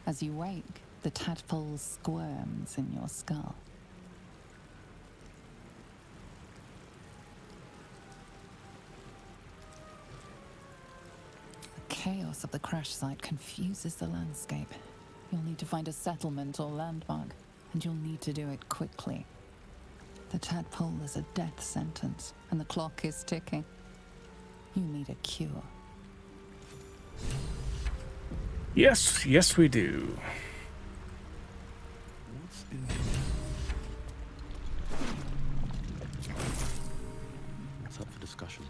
As you wake, the tadpole squirms in your skull. The chaos of the crash site confuses the landscape. You'll need to find a settlement or landmark, and you'll need to do it quickly. The tadpole is a death sentence, and the clock is ticking. You need a cure. Yes, yes we do. What's in here? What's up for discussion?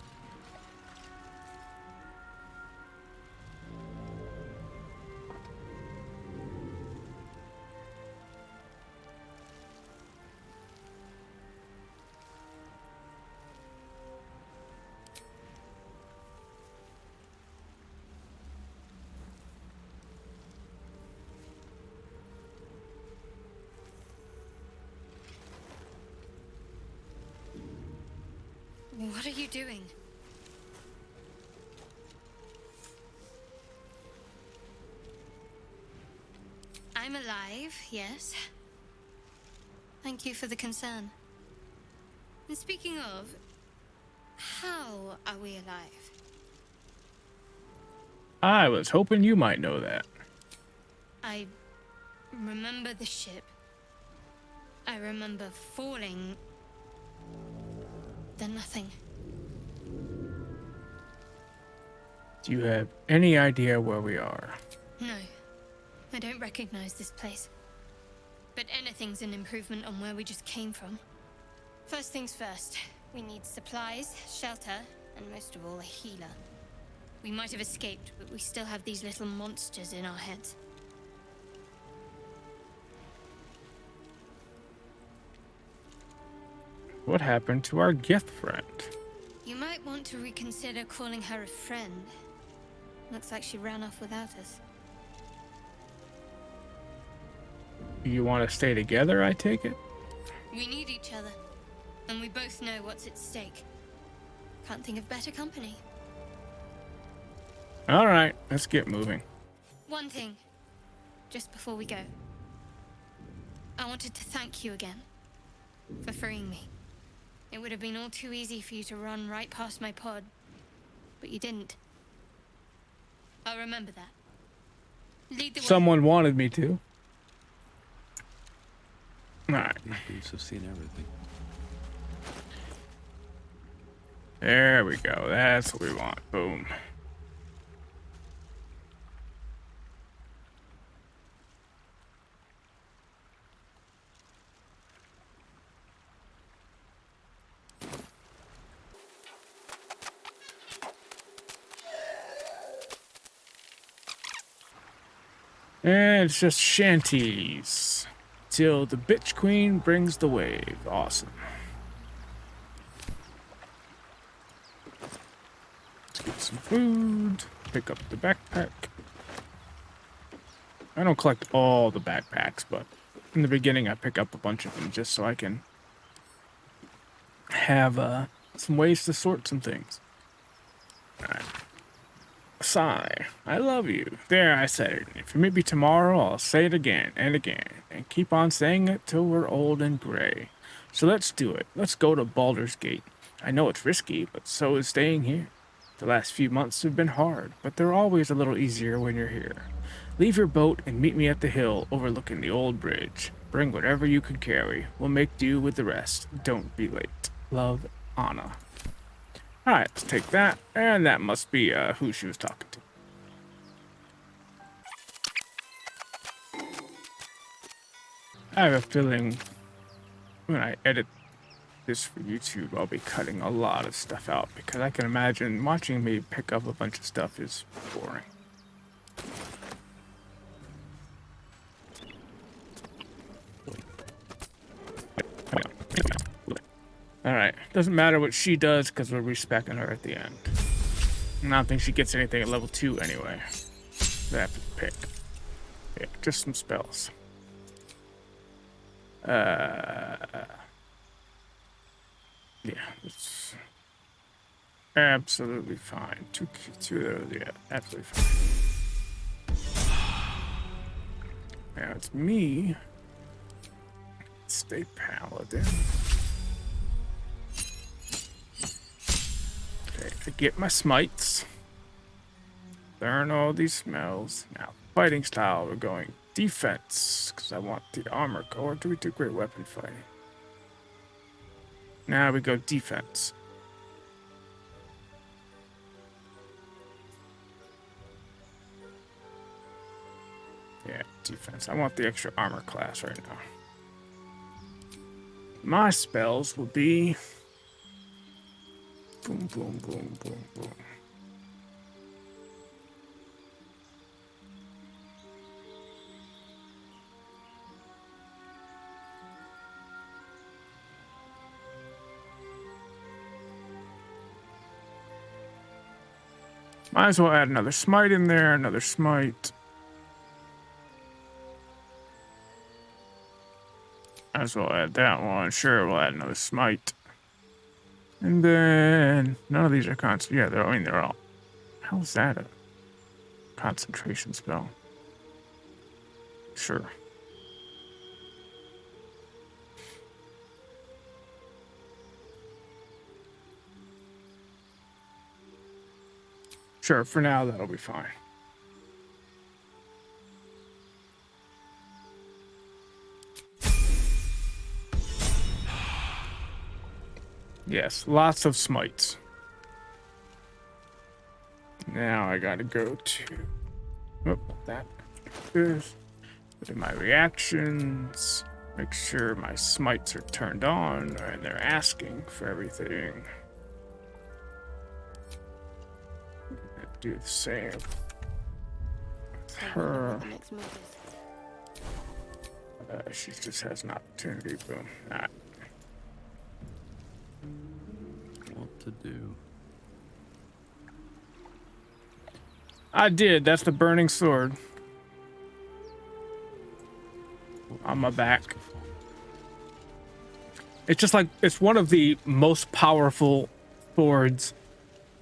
What are you doing? I'm alive, yes. Thank you for the concern. And speaking of, how are we alive? I was hoping you might know that. I remember the ship. I remember falling. Then nothing. Do you have any idea where we are? No, I don't recognize this place. But anything's an improvement on where we just came from. First things first, we need supplies, shelter, and most of all, a healer. We might have escaped, but we still have these little monsters in our heads. What happened to our gift friend? You might want to reconsider calling her a friend. Looks like she ran off without us. You want to stay together, I take it? We need each other, and we both know what's at stake. Can't think of better company. All right, let's get moving. One thing, just before we go. I wanted to thank you again for freeing me. It would have been all too easy for you to run right past my pod, but you didn't. I'll remember that. Lead the way. Someone wanted me to. All right. Boots have seen everything. There we go. That's what we want. Boom. And it's just shanties. Till the bitch queen brings the wave. Awesome. Let's get some food. Pick up the backpack. I don't collect all the backpacks, but in the beginning I pick up a bunch of them just so I can have some ways to sort some things. Alright. Sigh. I love you. There, I said it. If you meet me tomorrow, I'll say it again and again, and keep on saying it till we're old and gray. So let's do it. Let's go to Baldur's Gate. I know it's risky, but so is staying here. The last few months have been hard, but they're always a little easier when you're here. Leave your boat and meet me at the hill overlooking the old bridge. Bring whatever you can carry. We'll make do with the rest. Don't be late. Love, Anna. Alright, let's take that. And that must be who she was talking to. I have a feeling when I edit this for YouTube, I'll be cutting a lot of stuff out because I can imagine watching me pick up a bunch of stuff is boring. Alright, doesn't matter what she does because we're respecting her at the end. And I don't think she gets anything at level 2 anyway. I have to pick. Yeah, just some spells. Yeah, it's absolutely fine. Two of those, yeah, absolutely fine. Now it's me. Stay paladin. Okay, I get my smites. Learn all these smells. Now, fighting style, we're going defense, because I want the armor core. Or do we do great weapon fighting? Now we go defense. Yeah, defense. I want the extra armor class right now. My spells will be boom, boom, boom, boom, boom. Might as well add another smite in there, another smite. Might as well add that one. Sure, we'll add another smite. And then none of these are constant. Yeah, they're all. How's that a concentration spell? Sure. Sure, for now that'll be fine. Yes, lots of smites. Now I gotta go to that. This. Go to my reactions. Make sure my smites are turned on and they're asking for everything. Do the same with her. She just has an opportunity. Boom. Alright. What to do? I did. That's the burning sword on my back. It's just like it's one of the most powerful swords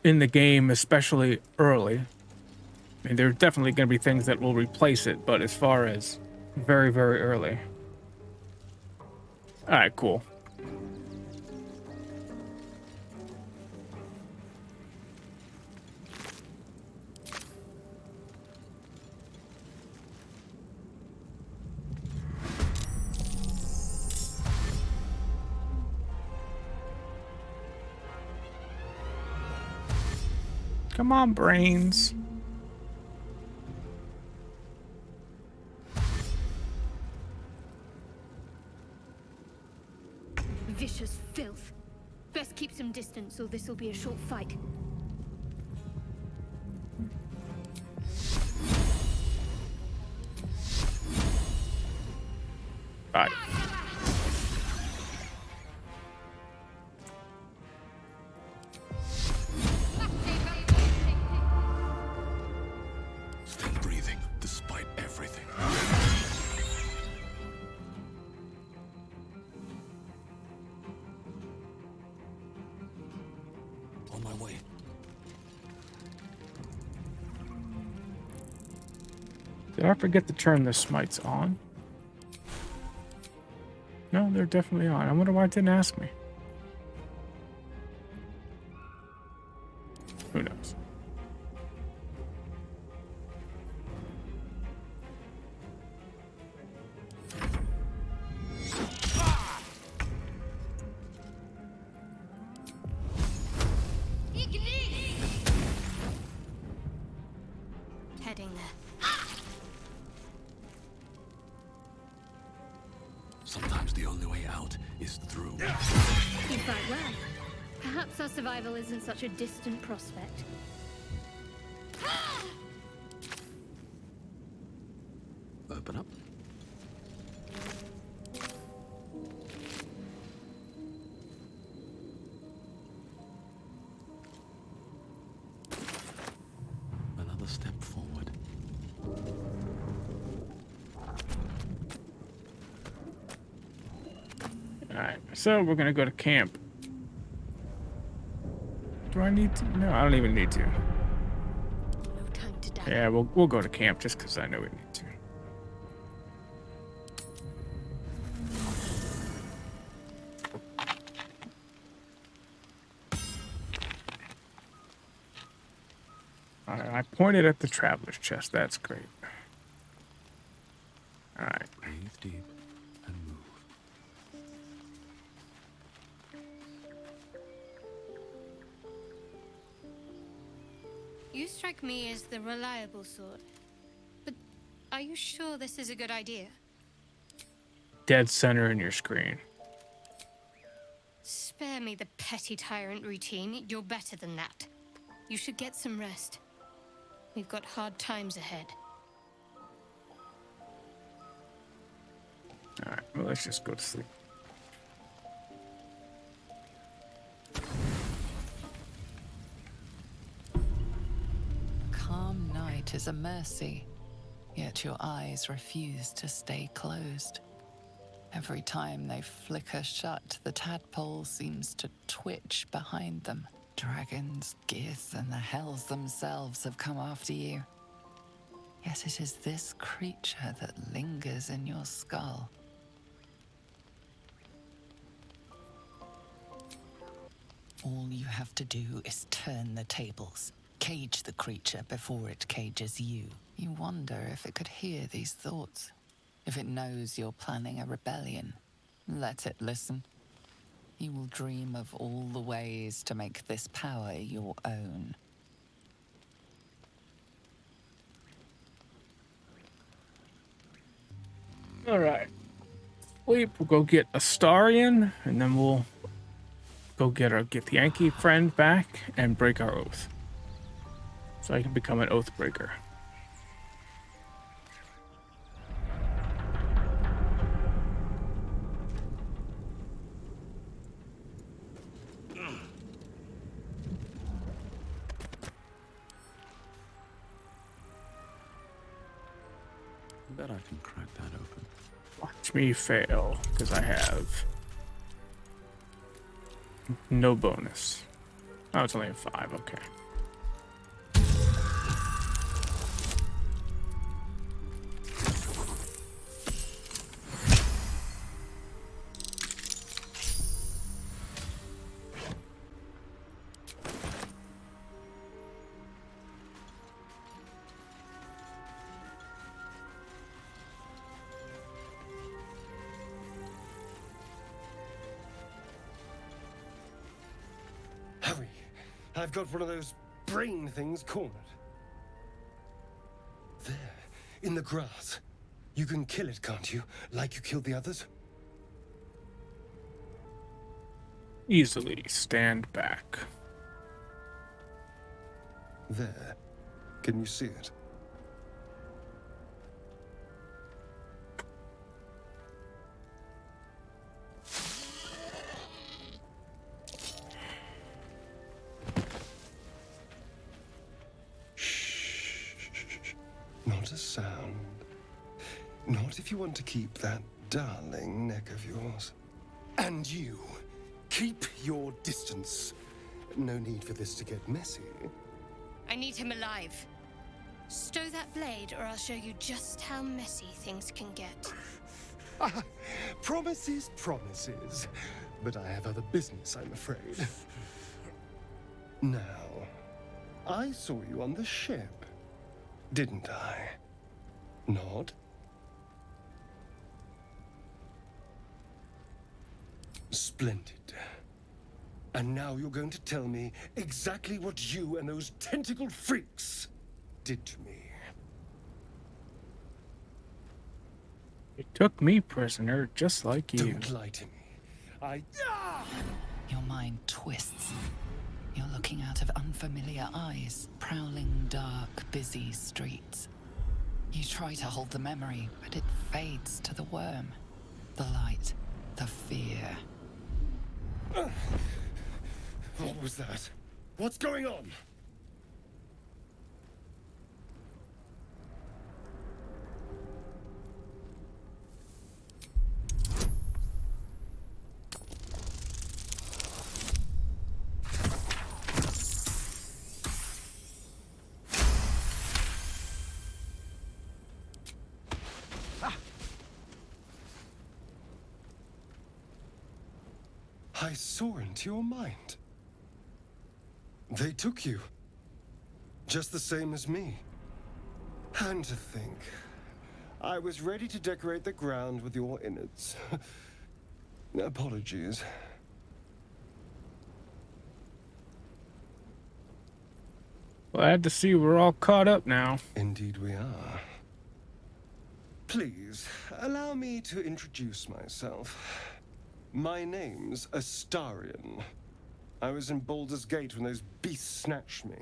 in the game, especially early. I mean, there are definitely going to be things that will replace it, but as far as very, very early. All right, cool. Come on, brains. Vicious filth. Best keep some distance, or this will be a short fight. Bye. Still breathing, despite everything. On my way. Did I forget to turn the smites on? No, they're definitely on. I wonder why it didn't ask me. Who knows? Heading there. Sometimes the only way out is through. You fight well. Perhaps our survival isn't such a distant prospect. Open up. Another step forward. Alright, so we're gonna go to camp. Do I need to? No, I don't even need to. No time to die. Yeah, we'll go to camp just because I know we need to. I pointed at the traveler's chest. That's great. All right. Breathe deep and move. You strike me as the reliable sort. But are you sure this is a good idea? Dead center in your screen. Spare me the petty tyrant routine. You're better than that. You should get some rest. We've got hard times ahead. All right. Well, let's just go to sleep. Calm night is a mercy, yet your eyes refuse to stay closed. Every time they flicker shut, the tadpole seems to twitch behind them. Dragons, gears, and the hells themselves have come after you. Yet it is this creature that lingers in your skull. All you have to do is turn the tables. Cage the creature before it cages you. You wonder if it could hear these thoughts. If it knows you're planning a rebellion, let it listen. You will dream of all the ways to make this power your own. All right. We'll go get Astarion, and then we'll go get the Yankee friend back and break our oath. So I can become an Oathbreaker. I bet I can crack that open. Watch me fail, because I have no bonus. Oh, it's only a 5, okay. Hurry! I've got one of those brain things cornered. There, in the grass. You can kill it, can't you? Like you killed the others? Easily stand back. There. Can you see it? Not a sound. Not if you want to keep that darling neck of yours. And you, keep your distance. No need for this to get messy. I need him alive. Stow that blade, or I'll show you just how messy things can get. Promises, promises. But I have other business, I'm afraid. Now, I saw you on the ship, didn't I? Nod? Splendid. And now you're going to tell me exactly what you and those tentacled freaks did to me. You took me prisoner, just like you. Don't lie to me. Your mind twists. You're looking out of unfamiliar eyes, prowling dark, busy streets. You try to hold the memory, but it fades to the worm. The light, the fear. What was that? What's going on? I saw into your mind. They took you. Just the same as me. And to think, I was ready to decorate the ground with your innards. Apologies. Glad to see we're all caught up now. Indeed we are. Please, allow me to introduce myself. My name's Astarion. I was in Baldur's Gate when those beasts snatched me.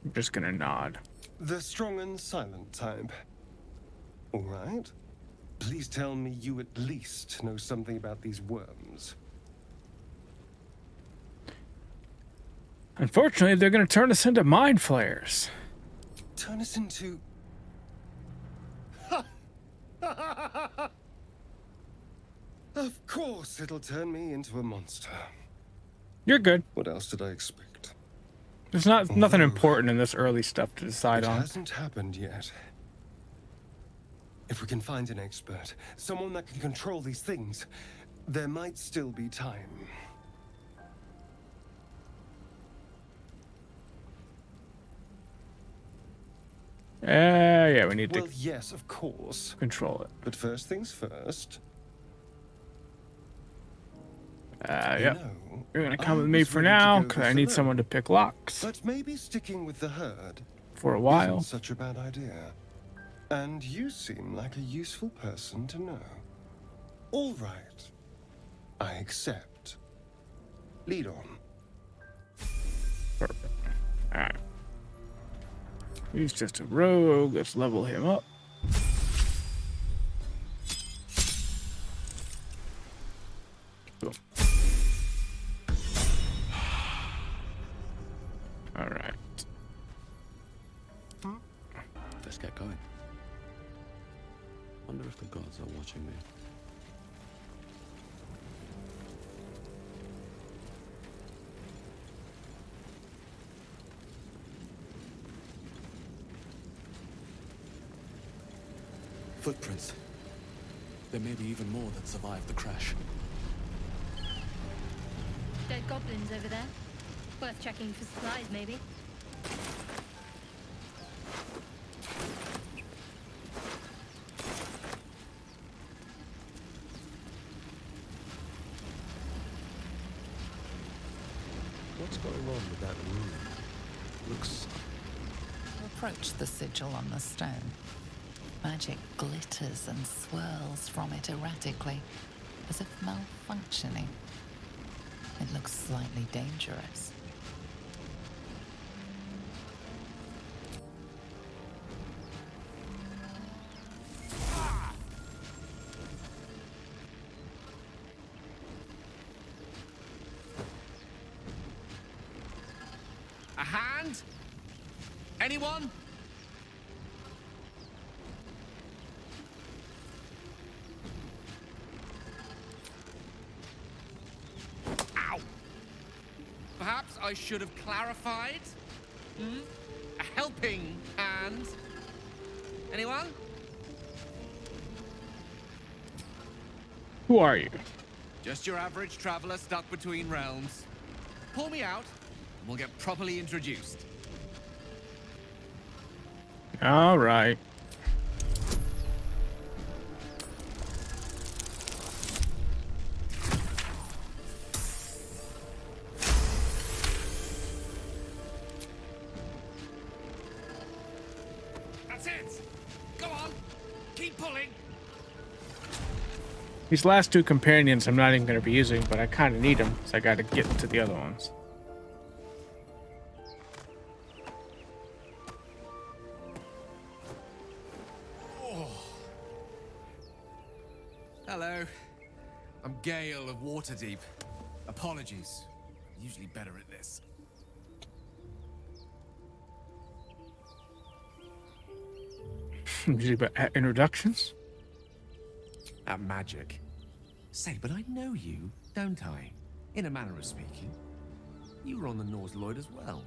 I'm just gonna nod. The strong and silent type. All right. Please tell me you at least know something about these worms. Unfortunately, they're gonna turn us into mind flayers. Turn us into... Of course it'll turn me into a monster. You're good. What else did I expect? There's nothing important in this early stuff to decide It on. hasn't happened yet. If we can find an expert, someone that can control these things, there might still be time. Yeah, we need Well, to yes, of course. control it. But first things first. Yeah. You know, You're gonna I come with me was for ready to now, go because I this need alone. someone to pick locks But maybe sticking with the herd for a while. isn't such a bad idea. And you seem like a useful person to know. All right. I accept. Lead on. Perfect. Alright. He's just a rogue. Let's level him up. Boom. Alright. Let's get going. Wonder if the gods are watching me. Footprints. There may be even more that survived the crash. Dead goblins over there. Worth checking for supplies, maybe. What's going on with that room? Looks... Approach the sigil on the stone. Magic glitters and swirls from it erratically, as if malfunctioning. It looks slightly dangerous. A hand? Anyone? Ow! Perhaps I should have clarified? A helping hand? Anyone? Who are you? Just your average traveler stuck between realms. Pull me out, and we'll get properly introduced. Alright. That's it! Go on! Keep pulling! These last two companions I'm not even going to be using, but I kind of need them, so I got to get to the other ones. Hello. I'm Gale of Waterdeep. Apologies. Usually better at this. Usually about introductions. At magic. Say, but I know you, don't I? In a manner of speaking. You were on the Norse Lloyd as well.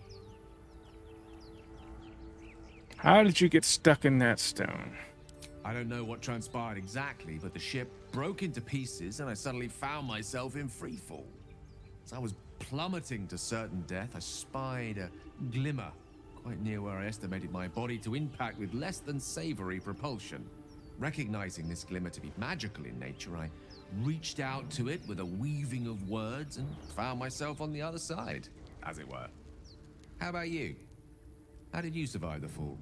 How did you get stuck in that stone? I don't know what transpired exactly, but the ship broke into pieces and I suddenly found myself in freefall. As I was plummeting to certain death, I spied a glimmer quite near where I estimated my body to impact with less than savory propulsion. Recognizing this glimmer to be magical in nature, I reached out to it with a weaving of words and found myself on the other side, as it were. How about you? How did you survive the fall?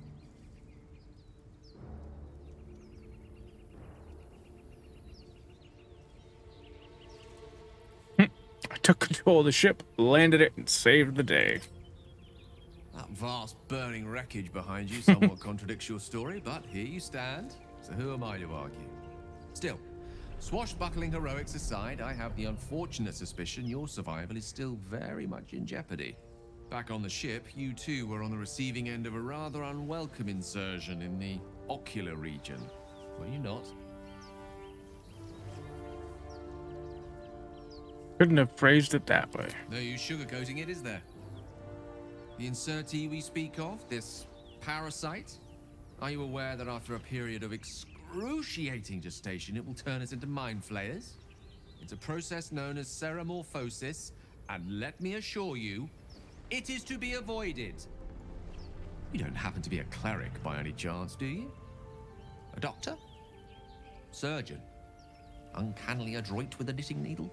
I took control of the ship, landed it, and saved the day. That vast burning wreckage behind you somewhat contradicts your story, but here you stand, so who am I to argue? Still, swashbuckling heroics aside, I have the unfortunate suspicion your survival is still very much in jeopardy. Back on the ship, you too were on the receiving end of a rather unwelcome insertion in the ocular region, were you not? Couldn't have phrased it that way. No use sugarcoating it, is there? The insertee we speak of, this parasite, are you aware that after a period of excruciating gestation, it will turn us into mind flayers? It's a process known as ceremorphosis, and let me assure you, it is to be avoided. You don't happen to be a cleric by any chance, do you? A doctor? Surgeon? Uncannily adroit with a knitting needle?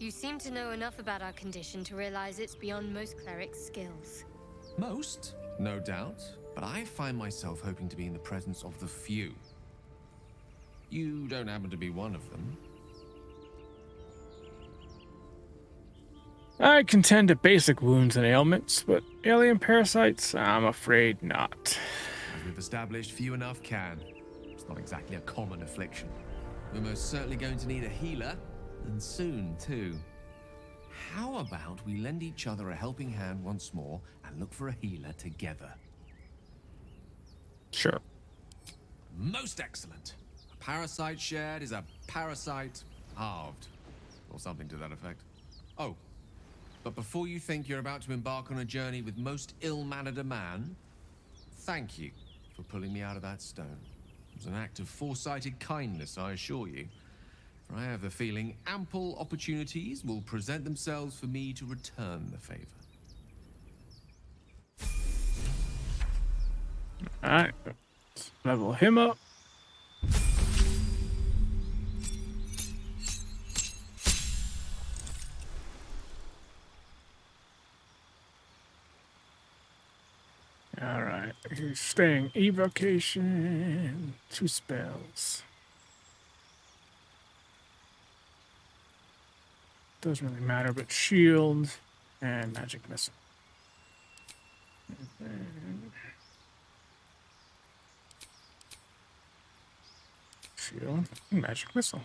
You seem to know enough about our condition to realize it's beyond most clerics' skills. Most, no doubt, but I find myself hoping to be in the presence of the few. You don't happen to be one of them. I can tend to basic wounds and ailments, but alien parasites, I'm afraid not. As we've established, few enough can. It's not exactly a common affliction. We're most certainly going to need a healer, and soon, too. How about we lend each other a helping hand once more and look for a healer together? Sure. Most excellent. A parasite shared is a parasite halved. Or something to that effect. Oh, but before you think you're about to embark on a journey with most ill-mannered a man, thank you for pulling me out of that stone. It was an act of foresighted kindness, I assure you. For I have the feeling ample opportunities will present themselves for me to return the favor. Alright, let's level him up. Alright, he's staying evocation, 2 spells. Doesn't really matter, but shield and magic missile. And then shield and magic missile.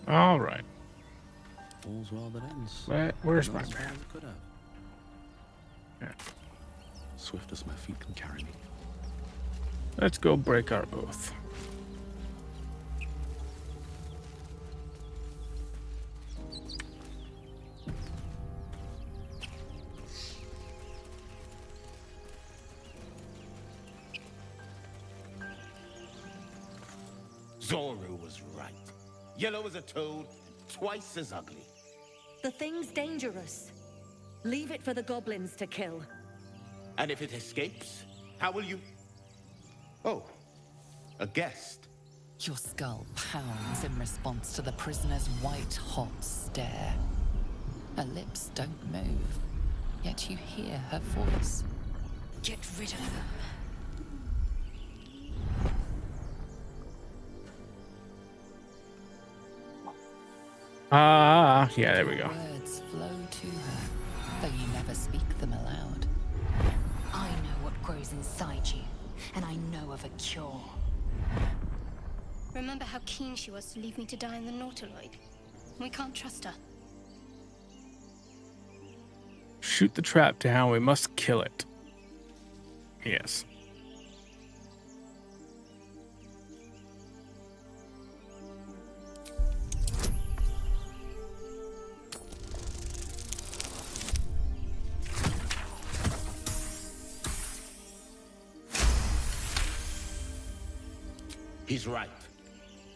All right. All's well that ends. Where's my Not as man? well as it could have. Yeah. Swift as my feet can carry me. Let's go break our oath. Zoru was right. Yellow as a toad, twice as ugly. The thing's dangerous. Leave it for the goblins to kill. And if it escapes, how will you... Oh, a guest. Your skull pounds in response to the prisoner's white-hot stare. Her lips don't move, yet you hear her voice. Get rid of them. Yeah, there we go. Words flow to her, though you never speak them aloud. I know what grows inside you, and I know of a cure. Remember how keen she was to leave me to die in the Nautiloid? We can't trust her. Shoot the trap down. We must kill it. Yes. He's right.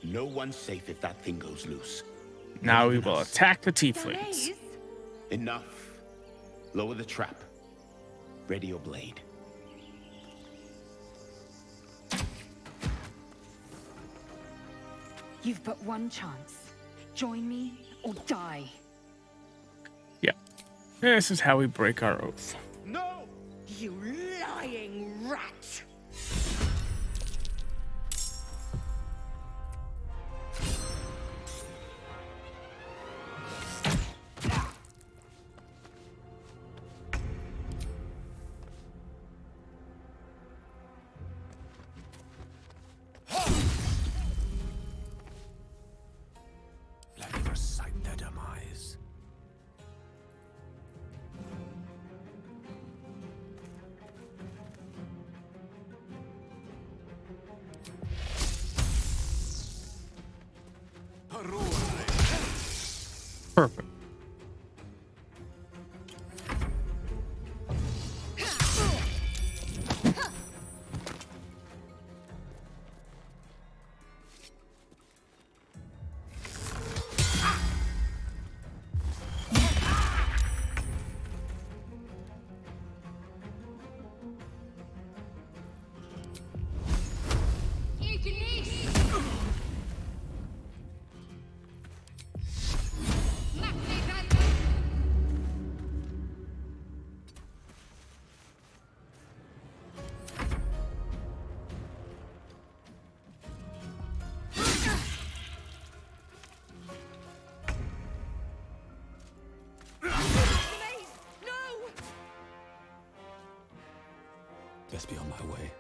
No one's safe if that thing goes loose. Now we even will us. attack the tieflings. Delays? Enough. Lower the trap. Ready your blade. You've but one chance. Join me or die. Yeah. This is how we break our oath. No! You lying rat! Let me recite their demise. Perfect. Best be on my way.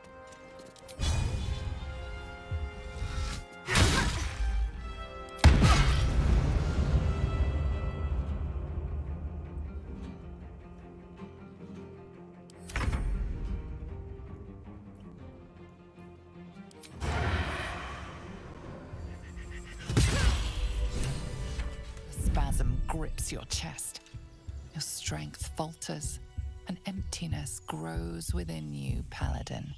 A spasm grips your chest. Your strength falters. An emptiness grows within you, Paladin.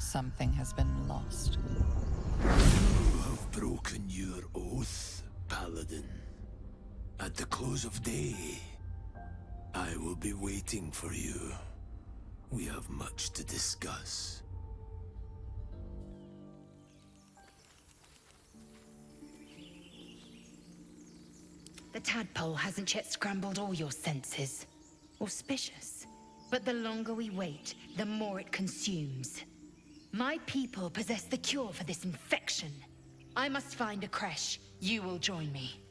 Something has been lost. You have broken your oath, Paladin. At the close of day, I will be waiting for you. We have much to discuss. The tadpole hasn't yet scrambled all your senses. Auspicious. But the longer we wait, the more it consumes. My people possess the cure for this infection. I must find a creche. You will join me.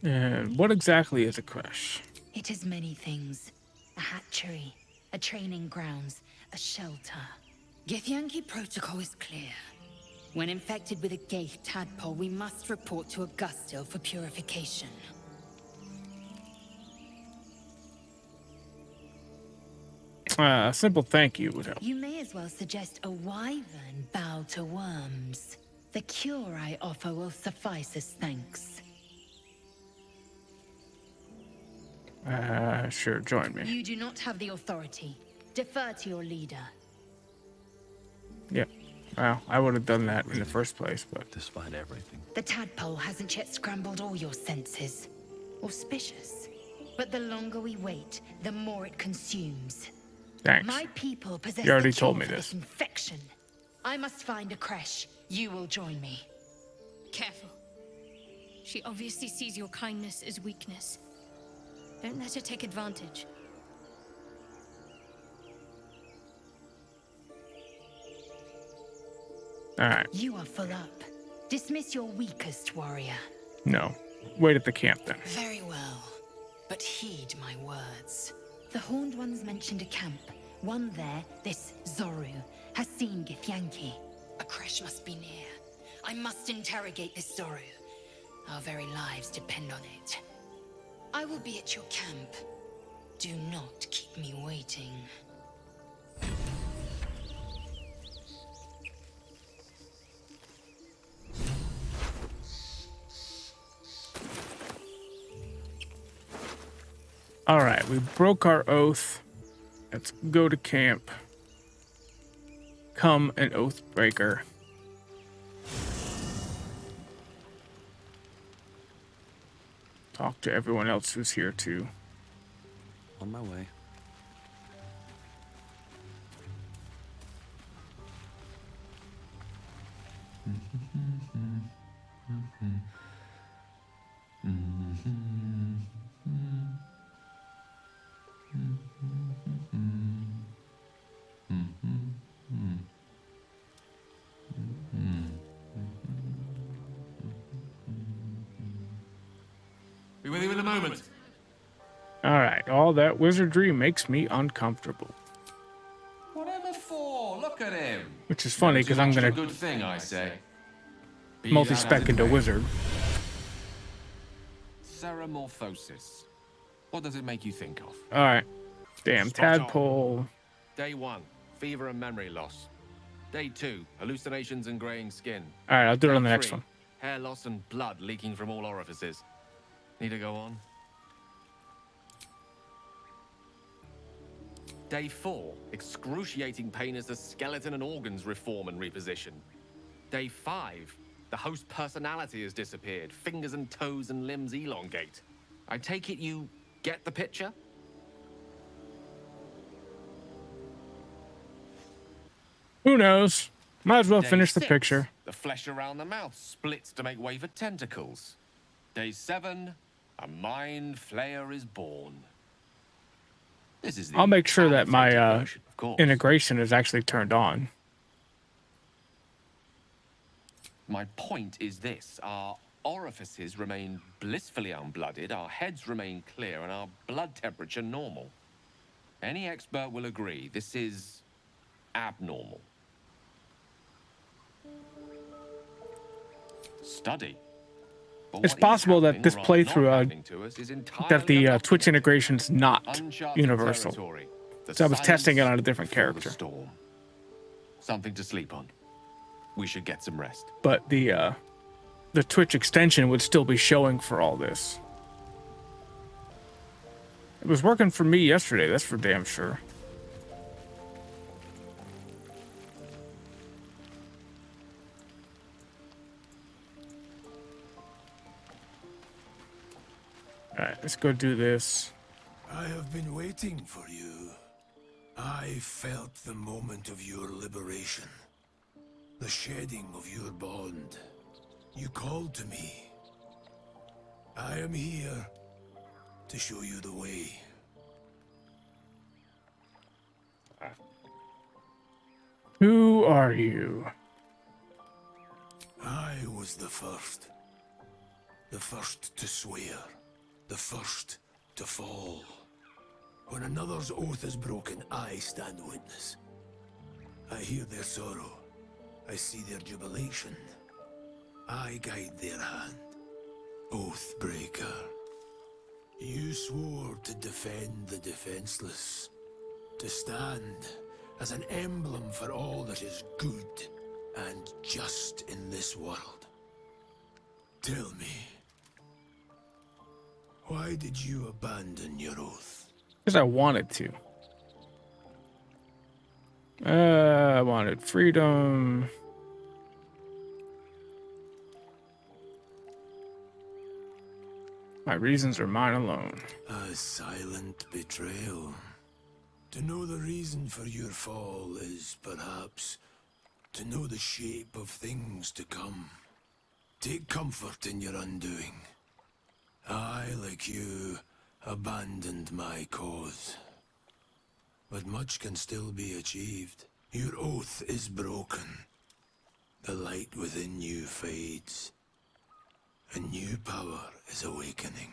And what exactly is a creche? It is many things. A hatchery, a training grounds, a shelter. Githyanki protocol is clear. When infected with a ghaik tadpole, we must report to Augustil for purification. A simple thank you would help. You may as well suggest a wyvern bow to worms. The cure I offer will suffice as thanks. Sure, join me. You do not have the authority. Defer to your leader. Yeah. Well, I would have done that in the first place, but... Despite everything. The tadpole hasn't yet scrambled all your senses. Auspicious. But the longer we wait, the more it consumes. Thanks. My people possess You already the cure told me for this. infection. I must find a creche. You will join me. Careful. She obviously sees your kindness as weakness. Don't let her take advantage. Alright. You are full up. Dismiss your weakest warrior. No. Wait at the camp then. Very well. But heed my words. The Horned Ones mentioned a camp. One there, this Zoru, has seen Githyanki. A creche must be near. I must interrogate this Zoru. Our very lives depend on it. I will be at your camp. Do not keep me waiting. Alright, we broke our oath. Let's go to camp. become an Oathbreaker. Talk to everyone else who's here too. On my way. Be with you in a moment. Alright, all that wizardry makes me uncomfortable. Whatever for? Look at him. Which is funny because I'm Too much gonna to a good thing, I say. Be multi-spec that as into it may. wizard. Ceramorphosis. What does it make you think of? Alright. Damn, Spot on. tadpole. Day 1, fever and memory loss. Day 2, hallucinations and graying skin. Alright, I'll do it Day on the next 3, one. hair loss and blood leaking from all orifices. Need to go on? Day 4, excruciating pain as the skeleton and organs reform and reposition. Day 5, the host personality has disappeared. Fingers and toes and limbs elongate. I take it you get the picture? Who knows? Might as well Day finish the 6, picture. The flesh around the mouth splits to make way for tentacles. Day 7, a mind flayer is born. This is the I'll make sure that my annotated version, of course. integration is actually turned on. My point is this: our orifices remain blissfully unblooded, our heads remain clear, and our blood temperature normal. Any expert will agree this is abnormal. Study. But It's what is possible that happening, this or rather not playthrough, happening to us, is that entirely the Twitch undocumented. integration's not Uncharted universal. territory. The So I was testing it silence on a different before the character. storm. Something to sleep on. We should get some rest. But the Twitch extension would still be showing for all this. It was working for me yesterday, that's for damn sure. Alright, let's go do this. I have been waiting for you. I felt the moment of your liberation. The shedding of your bond. You called to me. I am here to show you the way. Who are you? I was the first. The first to swear. The first to fall. When another's oath is broken, I stand witness. I hear their sorrow. I see their jubilation. I guide their hand. Oathbreaker. You swore to defend the defenseless. To stand as an emblem for all that is good and just in this world. Tell me, why did you abandon your oath? Because I wanted to. I wanted freedom. My reasons are mine alone. A silent betrayal. To know the reason for your fall is perhaps to know the shape of things to come. Take comfort in your undoing. I, like you, abandoned my cause. But much can still be achieved. Your oath is broken. The light within you fades. A new power is awakening.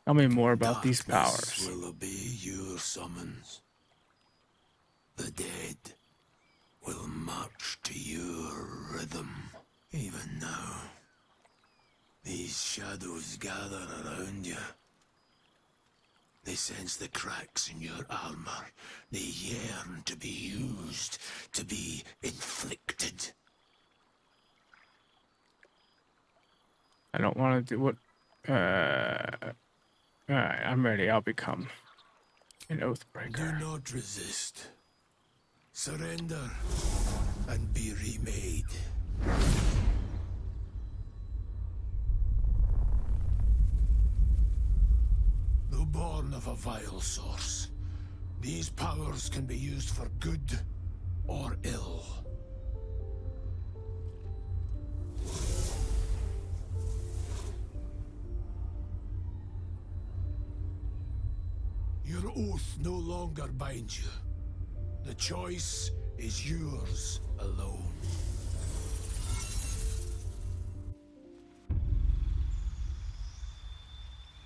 Tell me more about these Darkness powers. will obey your summons. The dead will march to your rhythm. Even now, these shadows gather around you. They sense the cracks in your armor. They yearn to be used, to be inflicted. I don't want to do what... Alright, I'm ready. I'll become an Do Oathbreaker. not resist. Surrender and be remade. Though born of a vile source, these powers can be used for good or ill. Your oath no longer binds you. The choice is yours alone.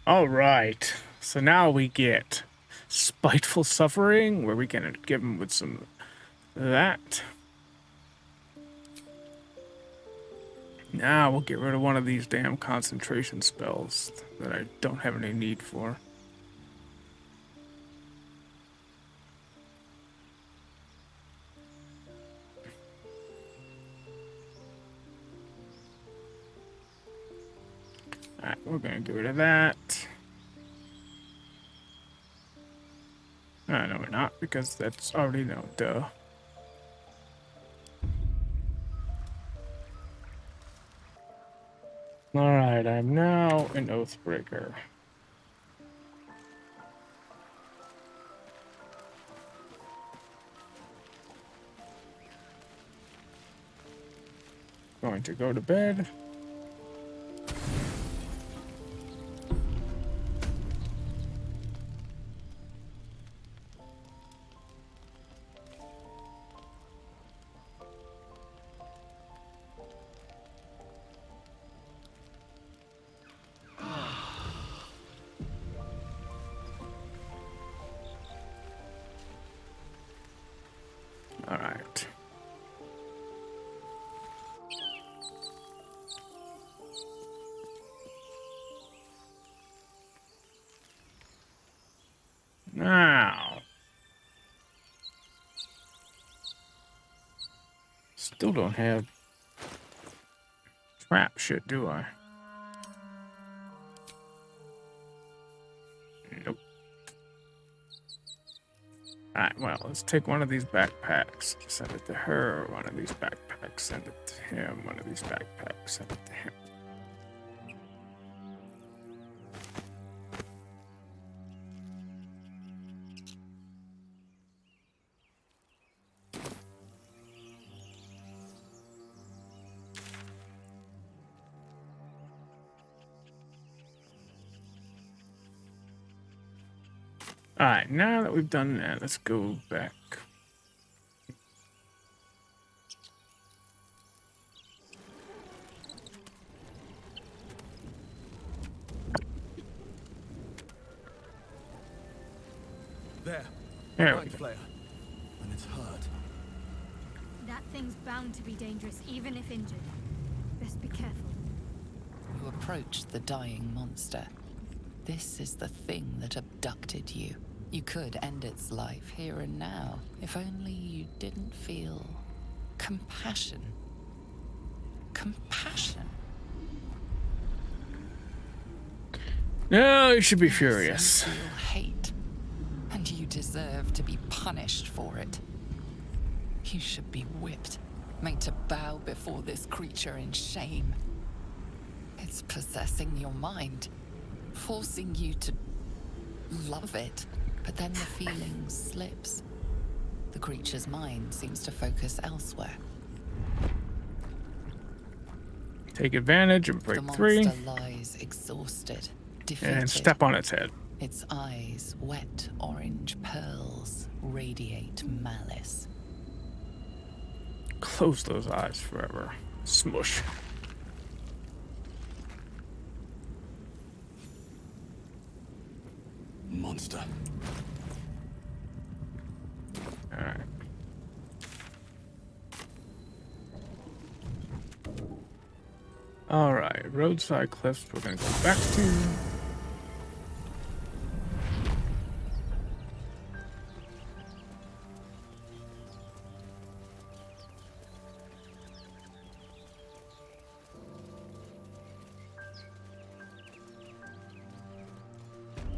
Alright, so now we get Spiteful Suffering, where we can give him with some of that. Now we'll get rid of one of these damn concentration spells that I don't have any need for. Alright, we're gonna get rid of that. No, we're not, because that's already no, duh. Alright, I'm now an Oathbreaker. Going to go to bed. All right. Now. Still don't have trap shit, do I? Nope. Alright, well, let's take one of these backpacks, send it to her, one of these backpacks, send it to him, one of these backpacks, send it to him. Alright, now that we've done that, let's go back. There. There we Mind go. flayer. And it's hurt. That thing's bound to be dangerous, even if injured. Best be careful. You approach the dying monster. This is the thing that abducted you. You could end its life here and now, if only you didn't feel compassion. Compassion. No, you should be Yes, furious. you feel hate, and you deserve to be punished for it. You should be whipped, made to bow before this creature in shame. It's possessing your mind, forcing you to love it, but then the feeling slips. The creature's mind seems to focus elsewhere. Take advantage and break The three, monster lies exhausted, defeated. and step on its head. Its eyes, wet orange pearls, radiate malice. Close those eyes forever. Smush. Monster. Alright. Alright, roadside cliffs we're gonna go back to.